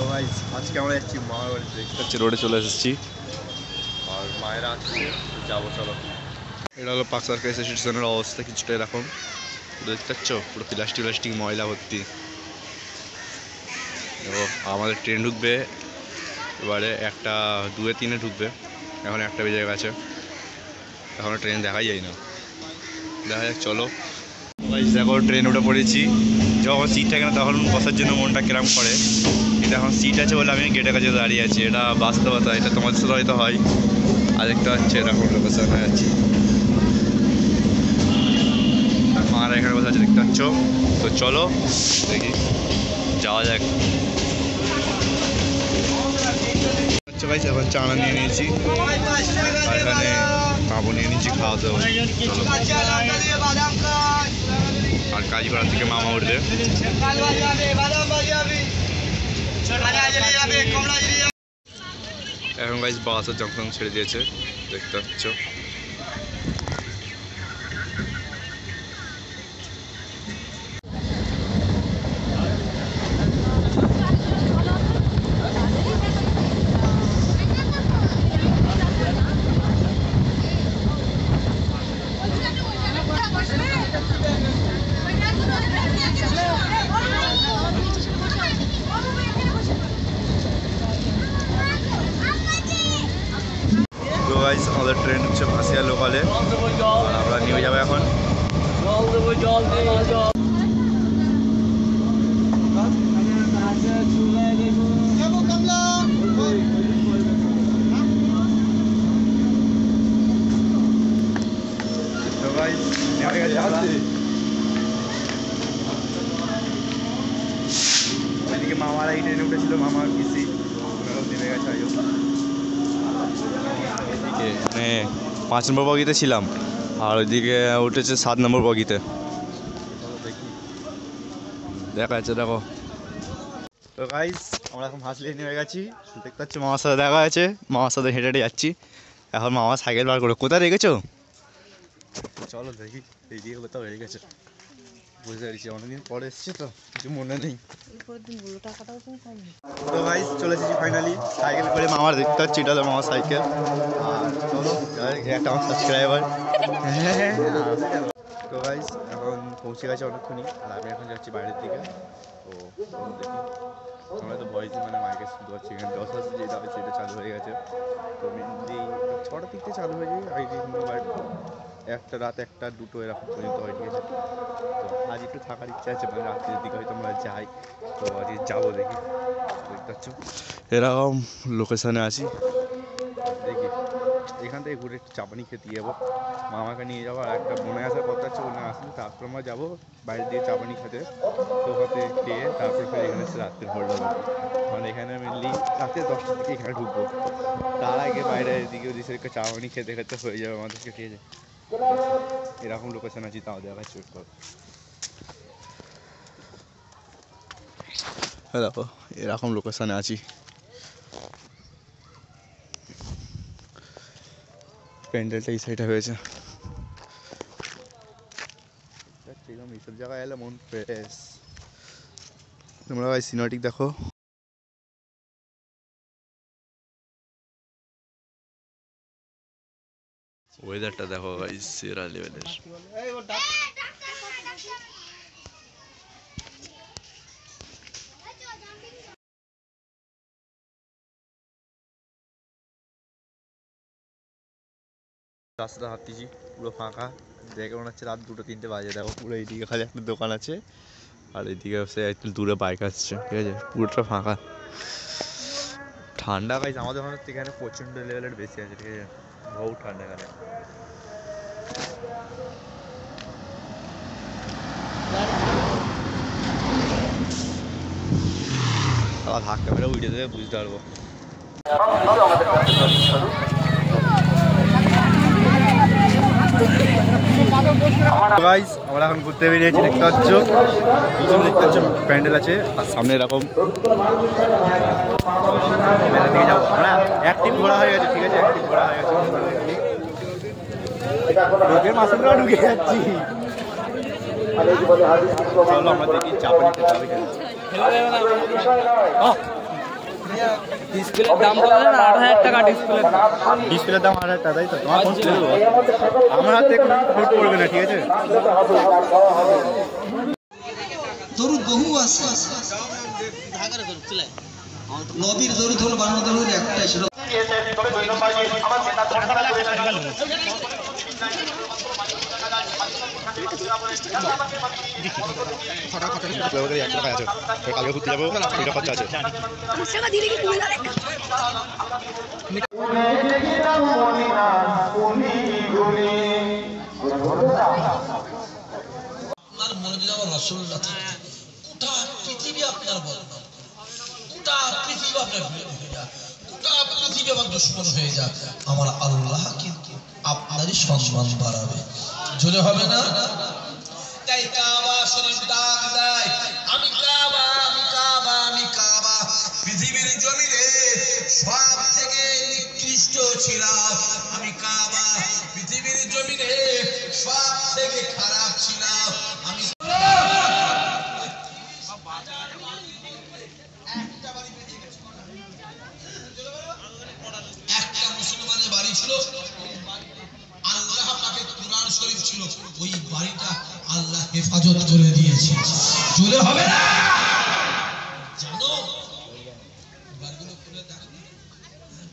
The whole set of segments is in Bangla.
তো ভাই আজকে আমরা যাচ্ছি মামার বাড়িতে, দেখতে পাচ্ছি রোডে চলে এসেছি আর মায়েরা আসছে, যাবো চলো। এটা হলো পার্ক সার্কাস স্টেশনের অবস্থা কিছুটা এরকম, দেখতে পাচ্ছ পুরো প্লাস্টিক ময়লা ভর্তি। দেখো আমাদের ট্রেন ঢুকবে এবারে, একটা 2-3-এ ঢুকবে, এখন 1টা বেজে গেছে, এখনও ট্রেন দেখাই যায় না, দেখা যাক চলো। দেখো ট্রেন উঠে পড়েছি, যখন সিট থাকে না তখন বসার জন্য মনটা কেরাম করে, এটা এখন সিট আছে বলে আমি গেটের কাছে দাঁড়িয়ে আছি, এটা বাস্তবতা, এটা তোমাদের সাথে হয়তো হয়। আর একটা হচ্ছে এরকম লোকেশনে আছি, মারা এখানে বসে আছে দেখতে পাচ্ছ। তো চলো দেখি যাওয়া যাক। ভাই এখন চানা নিয়ে নিয়েছি আর এখানে পাবো নিয়ে নিয়েছি, খাওয়া দাওয়া চলো। আর কাজীপাড়া থেকে মামা উঠবে, এখন গাইজ বাসের জংশন ছেড়ে দিয়েছে দেখতে পাচ্ছ। আমাদের ট্রেন হচ্ছে ভাসিয়া লোকালে, আমরা নিয়ে যাবো এখন। ওইদিকে মামারা এই ট্রেনে উঠেছিল, মামার পিসি নেমে গেছে। মানে 5 নম্বর বগিতে ছিলাম আর ওইদিকে উঠেছে 7 নম্বর বগিতে, দেখা যাচ্ছে দেখো। তো গাইস আমরা এখন হাসলিয়ে নেমে গেছি, দেখতে পাচ্ছি মামার সাথে দেখা আছে, মামার সাথে হেঁটে হেঁটে যাচ্ছি। এখন মামা সাইকেল বার করে কোথায় রেখেছো, চলো দেখি এইদিকে কোথাও রেখেছে, বুঝতে পেরেছি অনেকদিন পরে এসছি তো কিছু মনে নেই। তো গাইস চলে এসেছি ফাইনালি সাইকেল করে, মামার দেখতে পাচ্ছি এটা হলো মামার সাইকেল। আর চলো একটা আমার সাবস্ক্রাইবার। তো গাইস এখন পৌঁছে গেছে অনেকক্ষণই, আর আমি এখন যাচ্ছি বাইরের দিকে। তো দেখি আমরা তো ভয়েস মানে মাইকে শুনতে পাচ্ছি, এখানে 10 যেটা হবে সেটা চালু হয়ে গেছে। তো মেনলি 6টার দিক থেকে চালু হয়ে যায়, আইডি মোবাইল রাত 1টা 2টো এরকম পর্যন্ত হয়, ঠিক আছে। তো আজ একটু থাকার ইচ্ছা আছে, মানে রাত্রের দিকে হয়তো আমরা যাই, তো আজকে যাবো দেখি। দেখতে পাচ্ছ এরকম লোকেশানে আছি, দেখি এখান থেকে ঘুরে একটু চাপানি খেতে যাবো, মামাকে নিয়ে যাবো। আর একটা বোনে আসার কথা আছে, বোনে আসলে তারপর আমরা যাবো বাইরে দিয়ে চাপানি খেতে, তো ওখানে খেয়ে তারপর ফের এখানে এসে রাত্রে ভোর যাবো, মানে এখানে মেনলি রাতে 10টার দিকে এখানে ঢুকবো, তার আগে বাইরে এদিকে ওদিকে একটা চাপানি খেতে খেতে হয়ে যাবে আমাদেরকে, ঠিক আছে। এরকম লোকেশন আছি, তাও দেখা চুট কর দেখো, এরকম লোকেশনে আছি। প্যান্ডেলটা এই সাইডে হয়েছে, এইসব জায়গায় এলে মন ফ্রেশ। তোমরা ভাই সিনেমাটিক দেখো, ওয়েদারটা দেখো ভাই সেরা লেভেলের। রাস্তাটা হাঁটতেছি পুরো ফাঁকা, দেখে মনে হচ্ছে রাত 2-3টে বাজে। দেখো পুরো এইদিকে খালি একটা দোকান আছে, আর এইদিকে সে একটু দূরে বাইক আসছে, ঠিক আছে, পুরোটা ফাঁকা। ঠান্ডা গাইজ আমাদের ওখানে থেকে এখানে প্রচণ্ড লেভেলের বেশি আছে, ঠিক আছে, বহু ঠান্ডা এখানে। আবার ধাক্কা মেরে উঠে দেবে বুঝতে পারবো। আমরা এখন ঘুরতে বেরিয়েছি, দেখতে পাচ্ছ পিছনে দেখতে পাচ্ছ প্যান্ডেল আছে, আর সামনে এরকম মেলা দিকে যাবো আমরা। অ্যাক্টিভ ঘোরা হয়ে গেছে, ঠিক আছে, অ্যাক্টিভ ঘোরা হয়ে গেছে, লোকের মাসুমরা ঢুকে যাচ্ছি। চলো আমরা দেখি চাপানি খেতে হবে। ডিসপ্লের দাম বললেন ৮,০০০ টাকা ডিসপ্লের দাম ৮,০০০ টাকা, তাই তো? তোমার ফোন ছেড়ে দেবো, আমার হাতে কোনো ফোন পড়বে না, ঠিক আছে? দরু বহু আছে নবীর দরুদ হলো বাংলা দরুদ একটাই, সেটা কালকে ঘুরতে যাবো, সেটা খরচা আছে। আপনার মনে যদি আমার রাসূলুল্লাহ থাকতেন, গোটা পৃথিবী আপনার বদনাম, গোটা পৃথিবী আপনার বিরোধী হয়ে যাক, গোটা পৃথিবী আমার দুশ্মন হয়ে যাক, আমার আল্লাহ কিন্তু আপনারই সম্মান বাড়াবে। জোরে হবে না? তাই কাবা শরীফ ডাক দেয়, আমি কাবা, আমি কাবা, আমি কাবা, পৃথিবীর জমিনে সব থেকে নিকৃষ্ট ছিলাম, আমি কাবা, পৃথিবীর জমিনে সব থেকে খারাপ ছিলাম, আমি একটা মুসলমানের বাড়ি ছিল, আল্লাহ পাকের কুরআন শরীফ ছিল, ওই বাড়িটা আল্লাহ হেফাজত করে দিয়েছে। জোরে হবে না? জানো বাড়িগুলো খুলে দেখো,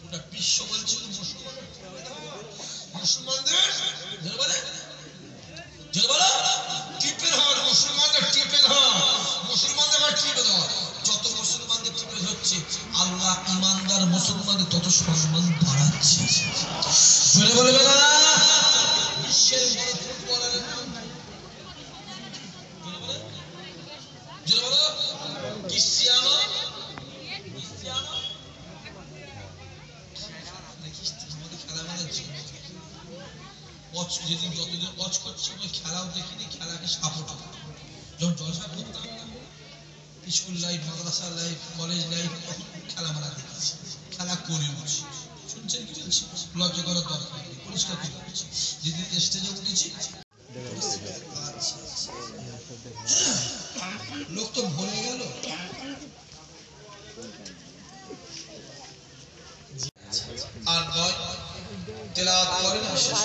গোটা বিশ্ব বলছিল মুসলমানদের, জোরে বলে, জোরে বলো, টিপে ধর মুসলমানদের, টিপে ধর মুসলমানদের, টিপে ধর। যত মুসলমানদের টিপে ধরছে, আল্লাহ ইমানদার মুসলমানদের তত সম্মান বাড়াচ্ছে। জোরে বলবে না? বিশ্বের বড় ফুটবলারের নাম জোরে বলো, জোরে বলো, ক্রিশ্চিয়ানো, ক্রিশ্চিয়ানো। আমাদের খেলা মানে যেদিন যতদিন ওয়াচ করছি, ওই খেলাও দেখিনি, খেলাকে সাপোর্ট করি। যখন জলসা করতাম না, স্কুল লাইফ, মাদ্রাসা লাইফ, কলেজ লাইফ, তখন খেলা মেলা দেখেছি, খেলা করে উঠছি। শুনছেন কি বলছি? লজ্জা করার দরকার নেই, পরিষ্কার করে বলছি। যেদিন স্টেজে উঠেছি, লোক তো ভরে গেল। আর নয় তেলাওয়াত করে না শেষ।